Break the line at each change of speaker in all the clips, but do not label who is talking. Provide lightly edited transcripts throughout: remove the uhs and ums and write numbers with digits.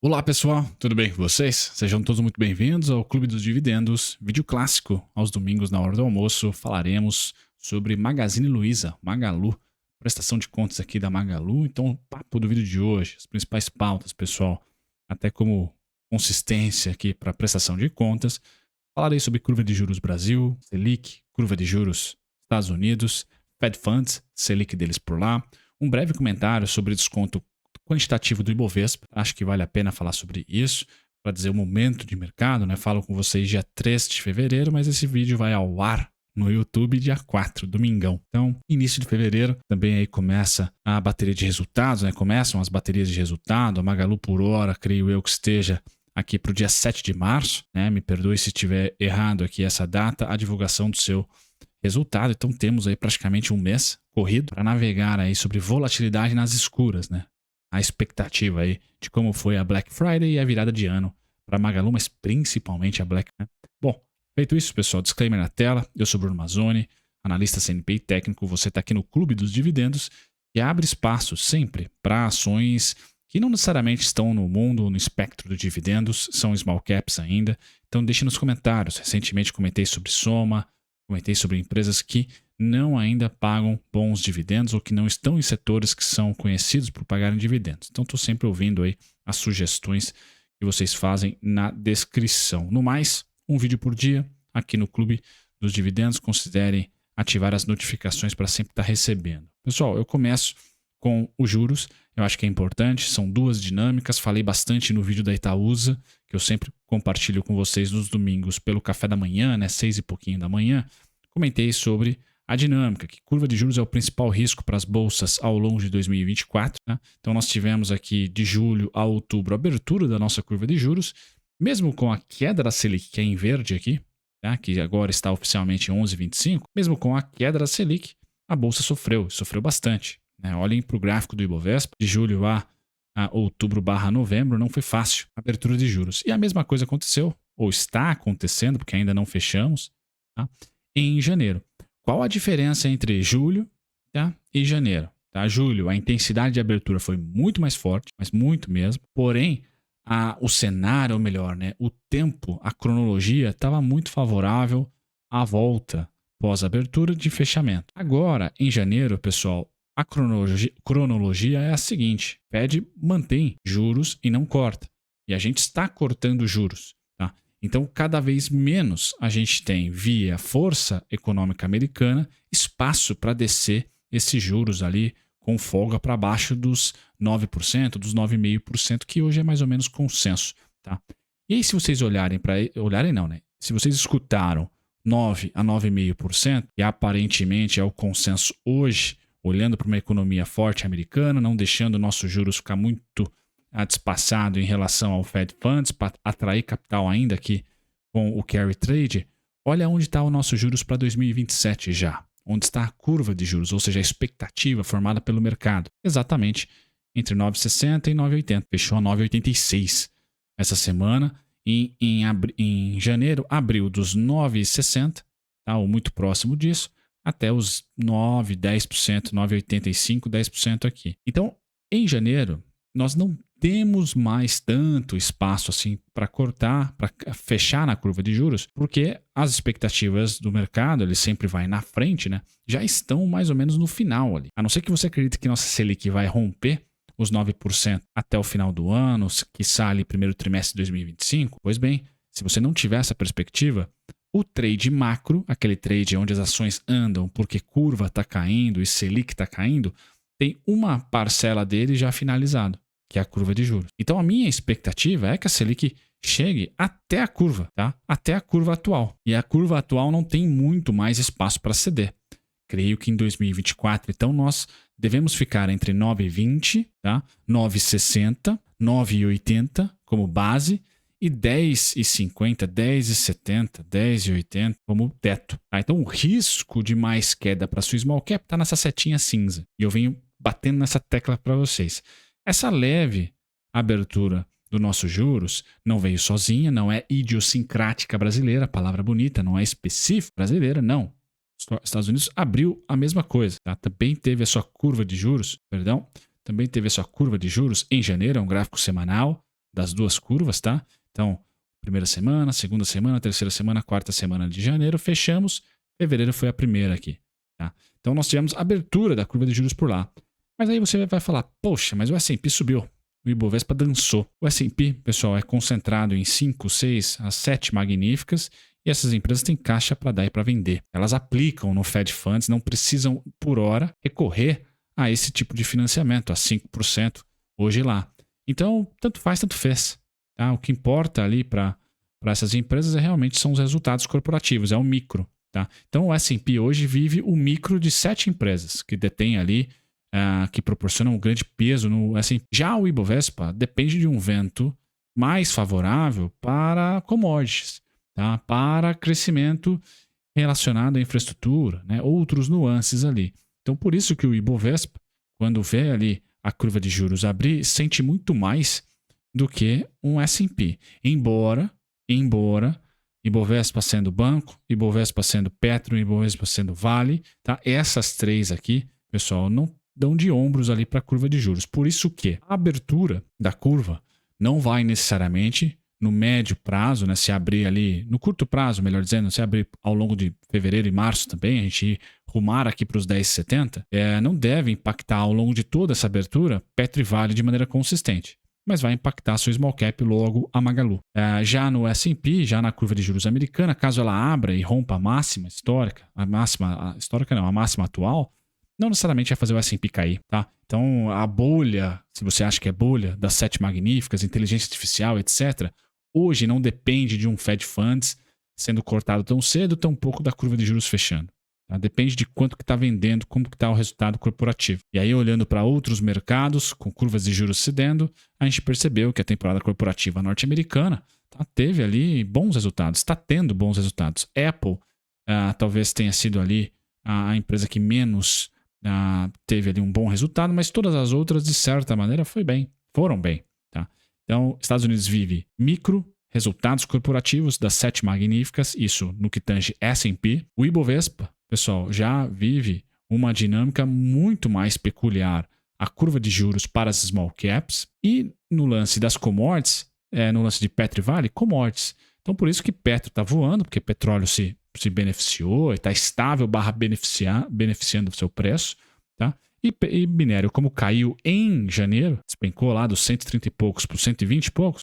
Olá pessoal, tudo bem com vocês? Sejam todos muito bem-vindos ao Clube dos Dividendos, vídeo clássico. Aos domingos na hora do almoço falaremos sobre Magazine Luiza, Magalu, prestação de contas aqui da Magalu. Então o papo do vídeo de hoje, as principais pautas pessoal, até como consistência aqui para prestação de contas. Falarei sobre curva de juros Brasil, Selic, curva de juros Estados Unidos, Fed Funds, Selic deles por lá. Um breve comentário sobre desconto quantitativo do Ibovespa. Acho que vale a pena falar sobre isso, para dizer o momento de mercado, né? Falo com vocês dia 3 de fevereiro, mas esse vídeo vai ao ar no YouTube dia 4, domingão. Então, início de fevereiro, também aí começa a bateria de resultados, né? Começam as baterias de resultado, a Magalu por hora, creio eu que esteja aqui para o dia 7 de março, né? Me perdoe se estiver errado aqui essa data, a divulgação do seu resultado. Então temos aí praticamente um mês corrido para navegar aí sobre volatilidade nas escuras, né? A expectativa aí de como foi a Black Friday e a virada de ano para Magalu, mas principalmente a Black, né? Bom, feito isso, pessoal, disclaimer na tela. Eu sou Bruno Mazzoni, analista CNPI e técnico. Você está aqui no Clube dos Dividendos e abre espaço sempre para ações que não necessariamente estão no mundo, no espectro dos dividendos, são small caps ainda. Então deixe nos comentários. Recentemente comentei sobre Soma, comentei sobre empresas que não ainda pagam bons dividendos ou que não estão em setores que são conhecidos por pagarem dividendos. Então estou sempre ouvindo aí as sugestões que vocês fazem na descrição. No mais, um vídeo por dia aqui no Clube dos Dividendos. Considerem ativar as notificações para sempre estar recebendo. Pessoal, eu começo com os juros. Eu acho que é importante, são duas dinâmicas. Falei bastante no vídeo da Itaúsa, que eu sempre compartilho com vocês nos domingos pelo café da manhã, né, 6 e pouquinho da manhã. Comentei sobre a dinâmica, que curva de juros é o principal risco para as bolsas ao longo de 2024. Né? Então nós tivemos aqui de julho a outubro a abertura da nossa curva de juros, mesmo com a queda da Selic, que é em verde aqui, tá? Que agora está oficialmente em 11,25, mesmo com a queda da Selic, a bolsa sofreu bastante. Né? Olhem para o gráfico do Ibovespa, de julho a outubro/novembro, não foi fácil a abertura de juros. E a mesma coisa aconteceu, ou está acontecendo, porque ainda não fechamos, tá? Em janeiro. Qual a diferença entre julho, tá, e janeiro? Tá? Julho, a intensidade de abertura foi muito mais forte, mas muito mesmo. Porém, o cenário, ou melhor, né, o tempo, a cronologia estava muito favorável à volta pós-abertura de fechamento. Agora, em janeiro, pessoal, a cronologia é a seguinte: Fed mantém juros e não corta. E a gente está cortando juros. Tá? Então, cada vez menos a gente tem, via força econômica americana, espaço para descer esses juros ali com folga para baixo dos 9%, dos 9,5%, que hoje é mais ou menos consenso. Tá? E aí, se vocês olharem para... Olharem não, né? Se vocês escutaram 9 a 9,5%, e aparentemente é o consenso hoje, olhando para uma economia forte americana, não deixando o nosso juros ficar muito despassado em relação ao Fed Funds, para atrair capital ainda aqui com o carry trade, olha onde está o nosso juros para 2027 já. Onde está a curva de juros, ou seja, a expectativa formada pelo mercado. Exatamente entre 9,60 e 9,80. Fechou a 9,86 essa semana. Em janeiro, abriu dos 9,60, tá, ou muito próximo disso, até os 9, 10%, 9,85, 10% aqui. Então, em janeiro, nós não temos mais tanto espaço assim para cortar, para fechar na curva de juros, porque as expectativas do mercado, ele sempre vai na frente, né? Já estão mais ou menos no final ali. A não ser que você acredite que nossa Selic vai romper os 9% até o final do ano, quiçá ali primeiro trimestre de 2025, pois bem, se você não tiver essa perspectiva, o trade macro, aquele trade onde as ações andam porque curva está caindo e Selic está caindo, tem uma parcela dele já finalizado, que é a curva de juros. Então a minha expectativa é que a Selic chegue até a curva, tá? Até a curva atual. E a curva atual não tem muito mais espaço para ceder. Creio que em 2024, então, nós devemos ficar entre 9,20, tá? 9,60, 9,80 como base e 10,50, 10,70, 10,80 como teto. Tá? Então o risco de mais queda para sua small cap está nessa setinha cinza. E eu venho batendo nessa tecla para vocês. Essa leve abertura do nossos juros não veio sozinha, não é idiosincrática brasileira, palavra bonita, não é específica brasileira, não. Os Estados Unidos abriu a mesma coisa, tá? Também teve a sua curva de juros, também teve a sua curva de juros em janeiro, é um gráfico semanal, das duas curvas, tá? Então, primeira semana, segunda semana, terceira semana, quarta semana de janeiro, fechamos. Fevereiro foi a primeira aqui, tá? Então, nós tivemos abertura da curva de juros por lá. Mas aí você vai falar, poxa, mas o S&P subiu, o Ibovespa dançou. O S&P, pessoal, é concentrado em 5, 6 a 7 magníficas e essas empresas têm caixa para dar e para vender. Elas aplicam no Fed Funds, não precisam, por hora, recorrer a esse tipo de financiamento, a 5% hoje lá. Então, tanto faz, tanto fez. Tá? O que importa ali para essas empresas realmente são os resultados corporativos, é o micro. Tá? Então, o S&P hoje vive o micro de 7 empresas que detêm ali, que proporcionam um grande peso no S&P. Já o Ibovespa depende de um vento mais favorável para commodities, tá? Para crescimento relacionado à infraestrutura, né? Outros nuances ali. Então, por isso que o Ibovespa, quando vê ali a curva de juros abrir, sente muito mais do que um S&P. Embora Ibovespa sendo banco, Ibovespa sendo Petro, Ibovespa sendo Vale, tá? Essas três aqui, pessoal, não dão de ombros ali para a curva de juros. Por isso que a abertura da curva não vai necessariamente no médio prazo, né, se abrir ali, no curto prazo, melhor dizendo, se abrir ao longo de fevereiro e março também, a gente rumar aqui para os 10,70, não deve impactar ao longo de toda essa abertura Petro e Vale de maneira consistente, mas vai impactar a sua small cap, logo a Magalu. Já no S&P, já na curva de juros americana, caso ela abra e rompa a máxima histórica, a máxima atual, não necessariamente vai fazer o S&P cair, tá? Então, a bolha, se você acha que é bolha, das 7 magníficas, inteligência artificial, etc., hoje não depende de um Fed Funds sendo cortado tão cedo, tão pouco da curva de juros fechando. Tá? Depende de quanto que está vendendo, como que está o resultado corporativo. E aí, olhando para outros mercados, com curvas de juros cedendo, a gente percebeu que a temporada corporativa norte-americana teve ali bons resultados, está tendo bons resultados. Apple talvez tenha sido ali a empresa que menos teve ali um bom resultado, mas todas as outras, de certa maneira, foram bem. Tá? Então, Estados Unidos vive micro resultados corporativos das 7 magníficas, isso no que tange S&P. O Ibovespa, pessoal, já vive uma dinâmica muito mais peculiar, a curva de juros para as small caps, e no lance das commodities, no lance de Petro e Vale, commodities. Então, por isso que Petro está voando, porque petróleo se beneficiou, está estável beneficiando o seu preço, tá? E minério, como caiu em janeiro, despencou lá dos 130 e poucos para 120 e poucos,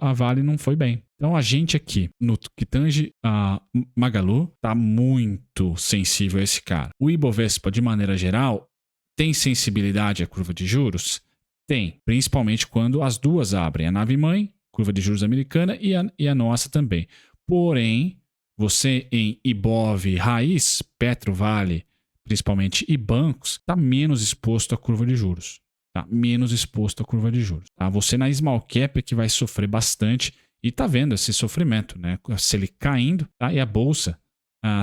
a Vale não foi bem. Então a gente aqui, no que tange a Magalu, está muito sensível a esse cara. O Ibovespa, de maneira geral, tem sensibilidade à curva de juros? Tem, principalmente quando as duas abrem, a nave-mãe, curva de juros americana, e a nossa também. Porém, você em Ibov raiz, Petro, Vale, principalmente, e bancos, está menos exposto à curva de juros. Tá? Menos exposto à curva de juros. Tá? Você na small cap é que vai sofrer bastante e está vendo esse sofrimento, né? A Selic caindo, tá? E a Bolsa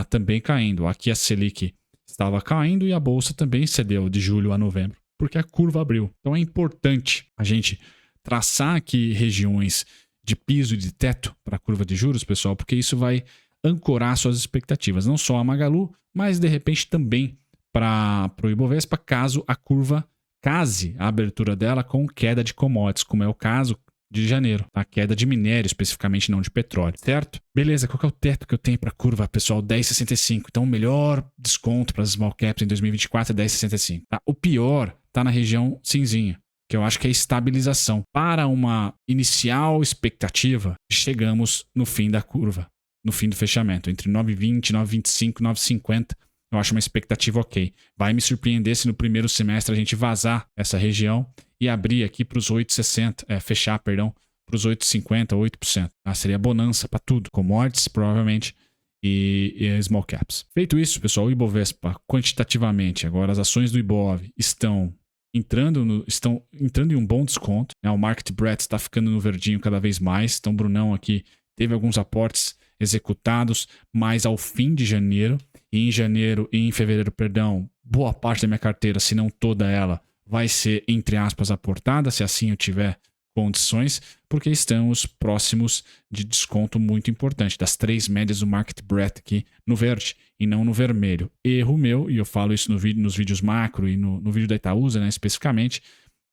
também caindo. Aqui a Selic estava caindo e a Bolsa também cedeu de julho a novembro, porque a curva abriu. Então é importante a gente traçar aqui regiões de piso e de teto para a curva de juros, pessoal, porque isso vai ancorar suas expectativas, não só a Magalu, mas de repente também para o Ibovespa, caso a curva case a abertura dela com queda de commodities, como é o caso de janeiro, a queda de minério especificamente, não de petróleo, certo? Beleza, qual que é o teto que eu tenho para a curva, pessoal? 10,65. Então o melhor desconto para as small caps em 2024 é 10,65. Tá? O pior está na região cinzinha, que eu acho que é estabilização. Para uma inicial expectativa, chegamos no fim da curva, no fim do fechamento, entre 9,20, 9,25, 9,50, eu acho uma expectativa ok. Vai me surpreender se no primeiro semestre a gente vazar essa região e abrir aqui para os 8,60, fechar, perdão, para os 8,50, 8%. Seria bonança para tudo, commodities provavelmente e small caps. Feito isso, pessoal, o Ibovespa quantitativamente, agora as ações do Ibov estão entrando em um bom desconto, né? O market breadth está ficando no verdinho cada vez mais, então o Brunão aqui teve alguns aportes executados mais ao fim de janeiro, e em fevereiro, boa parte da minha carteira, se não toda ela, vai ser, entre aspas, aportada, se assim eu tiver condições, porque estamos próximos de desconto muito importante, das 3 médias do market breadth aqui no verde e não no vermelho. Erro meu, e eu falo isso nos vídeos macro e no vídeo da Itaúsa, né, especificamente,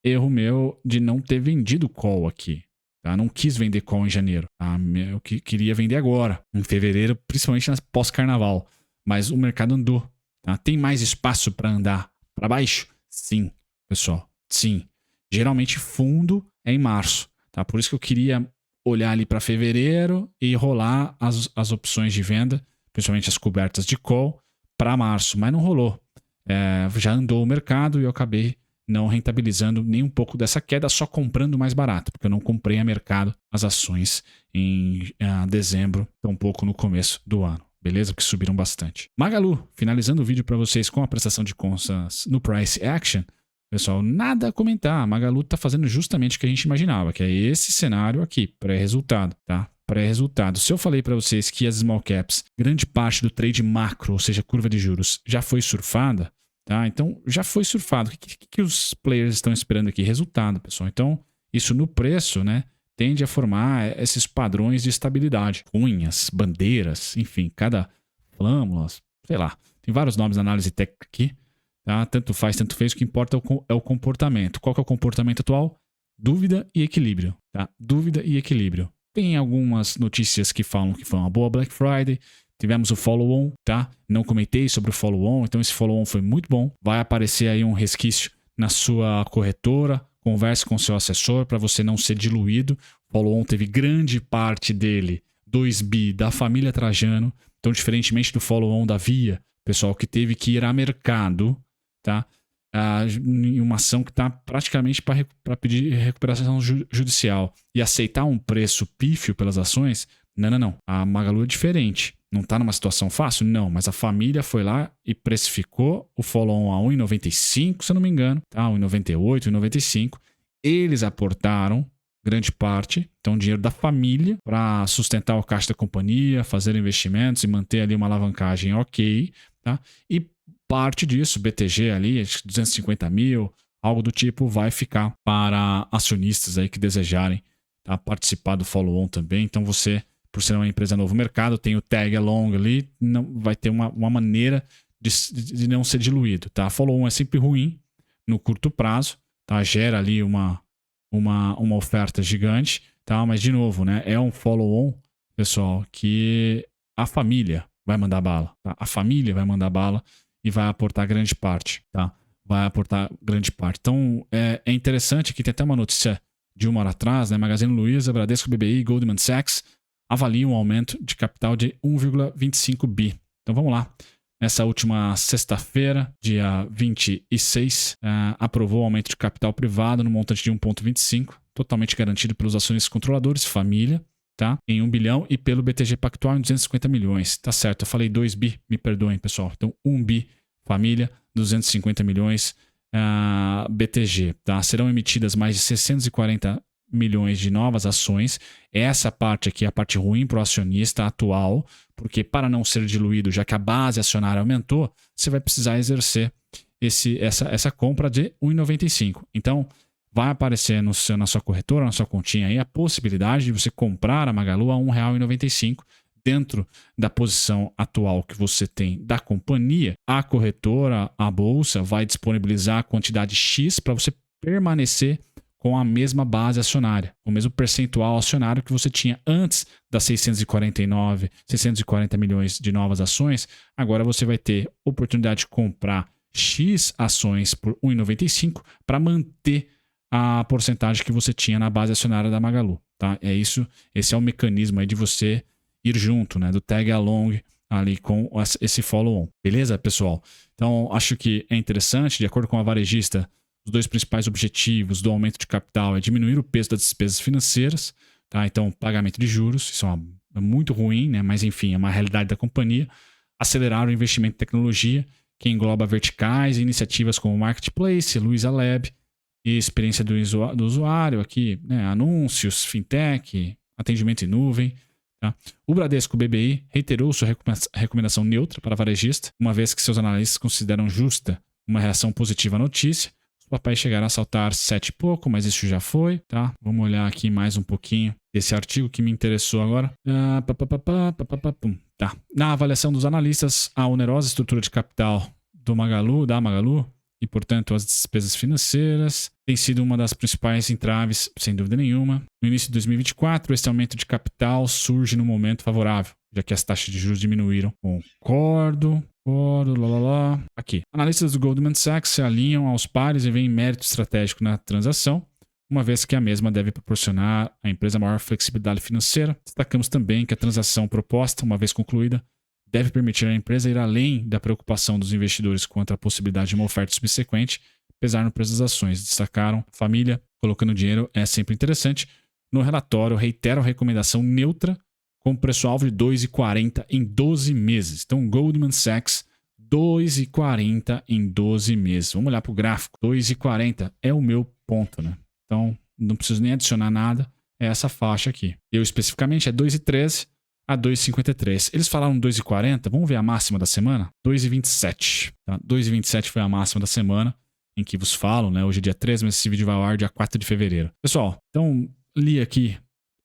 erro meu de não ter vendido call aqui. Tá? Não quis vender call em janeiro. Tá? Eu queria vender agora, em fevereiro, principalmente pós-carnaval. Mas o mercado andou. Tá? Tem mais espaço para andar para baixo? Sim, pessoal. Sim. Geralmente fundo é em março. Tá? Por isso que eu queria olhar ali para fevereiro e rolar as opções de venda, principalmente as cobertas de call, para março. Mas não rolou. Já andou o mercado e eu acabei não rentabilizando nem um pouco dessa queda, só comprando mais barato, porque eu não comprei a mercado as ações em dezembro, tampouco no começo do ano. Beleza? Porque subiram bastante. Magalu, finalizando o vídeo para vocês com a prestação de contas no Price Action. Pessoal, nada a comentar. A Magalu está fazendo justamente o que a gente imaginava, que é esse cenário aqui, pré-resultado, tá? Pré-resultado. Se eu falei para vocês que as small caps, grande parte do trade macro, ou seja, curva de juros, já foi surfada, tá? Então, já foi surfado. O que os players estão esperando aqui? Resultado, pessoal. Então, isso no preço, né, tende a formar esses padrões de estabilidade. Cunhas, bandeiras, enfim, cada flâmula, sei lá. Tem vários nomes na análise técnica aqui. Tá? Tanto faz, tanto fez. O que importa é o comportamento. Qual que é o comportamento atual? Dúvida e equilíbrio. Tá? Dúvida e equilíbrio. Tem algumas notícias que falam que foi uma boa Black Friday. Tivemos o follow-on, tá? Não comentei sobre o follow-on, então esse follow-on foi muito bom. Vai aparecer aí um resquício na sua corretora. Converse com o seu assessor para você não ser diluído. O follow-on teve grande parte dele, 2 bi, da família Trajano. Então, diferentemente do follow-on da Via, pessoal que teve que ir a mercado, tá? Em uma ação que está praticamente para pedir recuperação judicial e aceitar um preço pífio pelas ações, não. A Magalu é diferente. Não está numa situação fácil? Não, mas a família foi lá e precificou o follow-on a 1,95, se eu não me engano, tá? 1,98, 1,95. Eles aportaram grande parte, então dinheiro da família para sustentar o caixa da companhia, fazer investimentos e manter ali uma alavancagem ok, tá? E parte disso, BTG ali, 250 mil, algo do tipo, vai ficar para acionistas aí que desejarem, tá, participar do follow-on também. Então você, por ser uma empresa novo mercado, tem o tag along ali, não, vai ter uma maneira de não ser diluído. Tá? Follow-on é sempre ruim no curto prazo, tá? Gera ali uma oferta gigante, tá? Mas de novo, né? É um follow-on, pessoal, que a família vai mandar bala. Tá? A família vai mandar bala e vai aportar grande parte, tá? Vai aportar grande parte. Então, é interessante que tem até uma notícia de uma hora atrás, né? Magazine Luiza, Bradesco, BBI e Goldman Sachs avaliam um aumento de capital de 1,25 bi. Então, vamos lá. Nessa última sexta-feira, dia 26, aprovou o aumento de capital privado no montante de 1,25, totalmente garantido pelos acionistas controladores, família, tá? Em 1 bilhão e pelo BTG Pactual em 250 milhões. Tá certo, eu falei 2 bi, me perdoem, pessoal. Então, 1 bi, família, 250 milhões, BTG. Tá? Serão emitidas mais de 640 milhões de novas ações. Essa parte aqui é a parte ruim para o acionista atual, porque para não ser diluído, já que a base acionária aumentou, você vai precisar exercer essa compra de 1,95. Então, vai aparecer na sua corretora, na sua continha aí, a possibilidade de você comprar a Magalu a R$ 1,95 dentro da posição atual que você tem da companhia. A corretora, a bolsa, vai disponibilizar a quantidade X para você permanecer com a mesma base acionária, o mesmo percentual acionário que você tinha antes das 640 milhões de novas ações. Agora você vai ter oportunidade de comprar X ações por 1,95 para manter a porcentagem que você tinha na base acionária da Magalu. Tá? É isso, esse é o mecanismo aí de você ir junto, né, do tag along ali com esse follow-on. Beleza, pessoal? Então, acho que é interessante, de acordo com a varejista, os dois principais objetivos do aumento de capital é diminuir o peso das despesas financeiras, tá? Então, pagamento de juros, isso é muito ruim, né? Mas enfim, é uma realidade da companhia. Acelerar o investimento em tecnologia, que engloba verticais e iniciativas como Marketplace, Luiza Lab e experiência do usuário aqui, né? Anúncios, fintech, atendimento em nuvem. Tá? O Bradesco BBI reiterou sua recomendação neutra para varejista, uma vez que seus analistas consideram justa uma reação positiva à notícia. Os papéis chegaram a saltar 7 e pouco, mas isso já foi. Tá? Vamos olhar aqui mais um pouquinho desse artigo que me interessou agora. Tá. Na avaliação dos analistas, a onerosa estrutura de capital da Magalu e, portanto, as despesas financeiras tem sido uma das principais entraves, sem dúvida nenhuma. No início de 2024, esse aumento de capital surge no momento favorável, já que as taxas de juros diminuíram. Concordo, Aqui. Analistas do Goldman Sachs se alinham aos pares e veem mérito estratégico na transação, uma vez que a mesma deve proporcionar à empresa maior flexibilidade financeira. Destacamos também que a transação proposta, uma vez concluída, deve permitir à empresa ir além da preocupação dos investidores quanto à possibilidade de uma oferta subsequente, pesar no preço das ações. Destacaram: família colocando dinheiro é sempre interessante. No relatório, reiteram a recomendação neutra com preço-alvo de 2,40 em 12 meses. Então, Goldman Sachs, 2,40 em 12 meses. Vamos olhar para o gráfico. 2,40 é o meu ponto, né? Então, não preciso nem adicionar nada. É essa faixa aqui. Eu, especificamente, é 2,13 a 2,53. Eles falaram 2,40. Vamos ver a máxima da semana? 2,27. Tá? 2,27 foi a máxima da semana em que vos falo, né? Hoje é dia 13, mas esse vídeo vai ao ar dia 4 de fevereiro. Pessoal, então, li aqui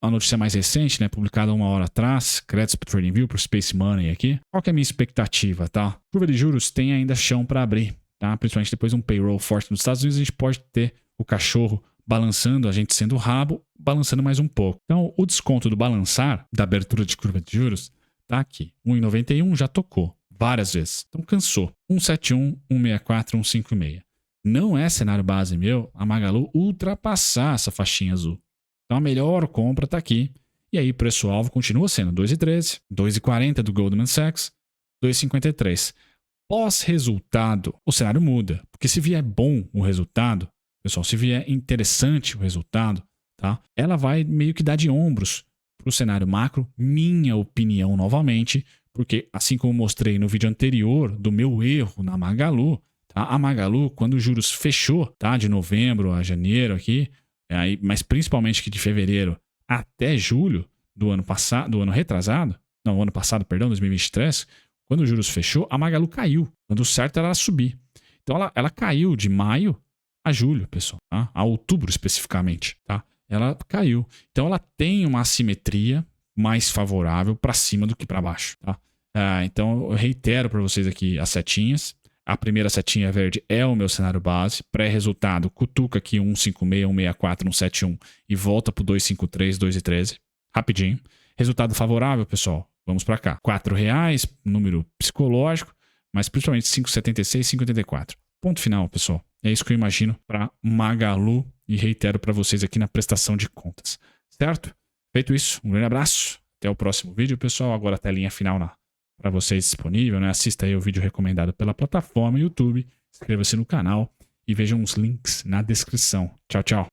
a notícia mais recente, né, publicada 1 hora atrás, créditos para TradingView, para o Space Money aqui. Qual que é a minha expectativa, tá? Curva de juros tem ainda chão para abrir, tá? Principalmente depois de um payroll forte nos Estados Unidos, a gente pode ter o cachorro balançando, a gente sendo o rabo, balançando mais um pouco. Então, o desconto do balançar, da abertura de curva de juros, tá aqui. 1,91 já tocou várias vezes. Então, cansou. 1,71, 1,64, 1,56. Não é cenário base meu a Magalu ultrapassar essa faixinha azul. Então a melhor compra está aqui. E aí o preço-alvo continua sendo 2,13, 2,40 do Goldman Sachs, 2,53. Pós-resultado, o cenário muda. Porque se vier bom o resultado, pessoal, se vier interessante o resultado, tá? Ela vai meio que dar de ombros para o cenário macro, minha opinião novamente, porque assim como mostrei no vídeo anterior do meu erro na Magalu, tá? A Magalu, quando os juros fechou, tá? De novembro a janeiro aqui, aí, mas principalmente que de fevereiro até julho do ano passado, do ano retrasado, não, ano passado, perdão, 2023, quando os juros fechou, a Magalu caiu. Quando o certo era ela subir. Então ela caiu de maio a julho, pessoal, tá? A outubro especificamente, tá? Ela caiu. Então ela tem uma assimetria mais favorável para cima do que para baixo, tá? Então eu reitero para vocês aqui as setinhas. A primeira setinha verde é o meu cenário base. Pré-resultado, cutuca aqui 156, 164, 171 e volta para o 253, 213. Rapidinho. Resultado favorável, pessoal. Vamos para cá. R$4, número psicológico, mas principalmente 5,76, 5,84. Ponto final, pessoal. É isso que eu imagino para Magalu e reitero para vocês aqui na prestação de contas. Certo? Feito isso, um grande abraço. Até o próximo vídeo, pessoal. Agora a telinha final para vocês disponível, né? Assista aí o vídeo recomendado pela plataforma YouTube, inscreva-se no canal e vejam os links na descrição. Tchau, tchau.